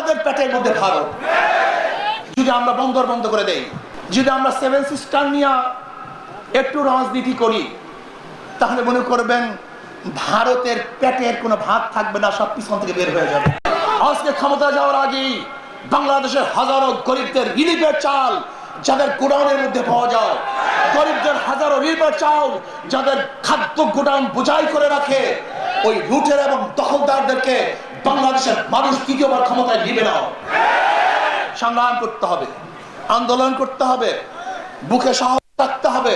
আমাদের পেটের মধ্যে ভারত। যদি আমরা বন্দর বন্ধ করে দেই, যদি আমরা সেভেন সিস্টার নিয়ে একটু রাজনীতি করি, তাহলে মনে করবেন ভারতের পেটের কোনো ভাত থাকবে না, সব পিছন থেকে বের হয়ে যাবে। আজকে ক্ষমতা যাওয়ার আগেই বাংলাদেশের হাজারো গরিবদের রিলিফের চাল যাদের গোডাউনের মধ্যে পাওয়া যায়, গরিবদের হাজারো রিলিফের চাল যাদের খাদ্য গোডাউন বোঝাই করে রাখে, ওই লুটের এবং দখলদারদেরকে বাংলাদেশের মানুষ দ্বিতীয়বার ক্ষমতায় নিবে না। সংগ্রাম করতে হবে, আন্দোলন করতে হবে, বুকে সাহস রাখতে হবে।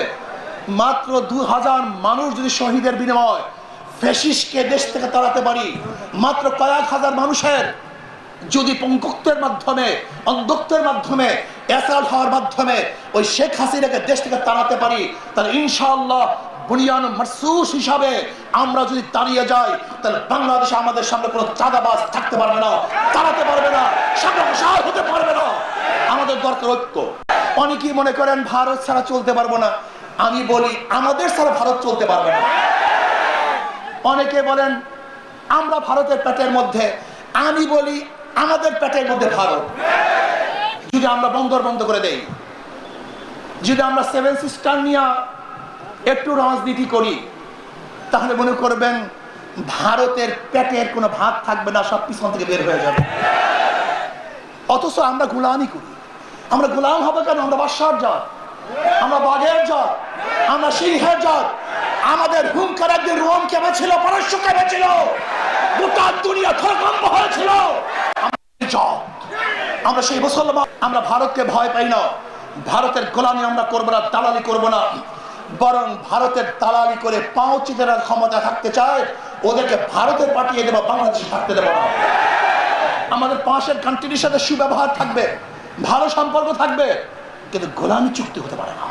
মাত্র 2000 মানুষ যদি শহীদের বিনিময় ফ্যাসিস্টকে দেশ থেকে তাড়াতে পারি, মাত্র কয়েক হাজার মানুষের যদি পঙ্গুত্বের মাধ্যমে, অন্ধত্বের মাধ্যমে, অ্যাসাল্ট হওয়ার মাধ্যমে ওই শেখ হাসিনাকে দেশ থেকে তাড়াতে পারি, তাহলে ইনশাআল্লাহ বুনিয়ান মারসুস হিসাবে আমরা যদি দাঁড়িয়ে যাই, তাহলে বাংলাদেশে আমাদের সামনে কোনো চাঁদাবাজ থাকতে পারবে না, তাড়াতে পারবে না, সাহস হতে পারবে না। আমাদের দরকার ঐক্য। অনেকেই মনে করেন ভারত ছাড়া চলতে পারবো না, আমি বলি আমাদের ছাড়া ভারত চলতে পারবে না। অনেকে বলেন আমরা ভারতের পেটের মধ্যে, আমি বলি আমাদের পেটের মধ্যে ভারত। যদি আমরা বন্দর বন্ধ করে দেই, যদি আমরা সেভেন সিস্টার নিয়ে একটু রাজনীতি করি, তাহলে মনে করবেন ভারতের পেটের কোনো ভাত থাকবে না, সব পিছন থেকে বের হয়ে যাবে। অথচ আমরা গোলামি করি। আমরা গোলাম হবে কেন? আমরা বাদশার জাত, আমরা বাঘের জাত, আমরা সিংহের জাত। আমাদের হুঙ্কার একদিন রোম কেঁপেছিল, পারস্য কেঁপেছিল, গোটা দুনিয়া থরকম্প হয়েছিল। আমরা সেই মুসলমান, আমরা ভারতকে ভয় পাই না। ভারতের গোলামি আমরা করবো না, দালালি করবো না, বরং ভারতের দালালি করে পাঁচ চিতেরার ক্ষমতা থাকতে চায়, ওদেরকে ভারতে পাঠিয়ে দেবো, বাংলাদেশে থাকতে দেবো না। আমাদের পাশের কান্ট্রির সাথে সুব্যবহার থাকবে, ভালো সম্পর্ক থাকবে, কিন্তু গোলামি চুক্তি হতে পারে না।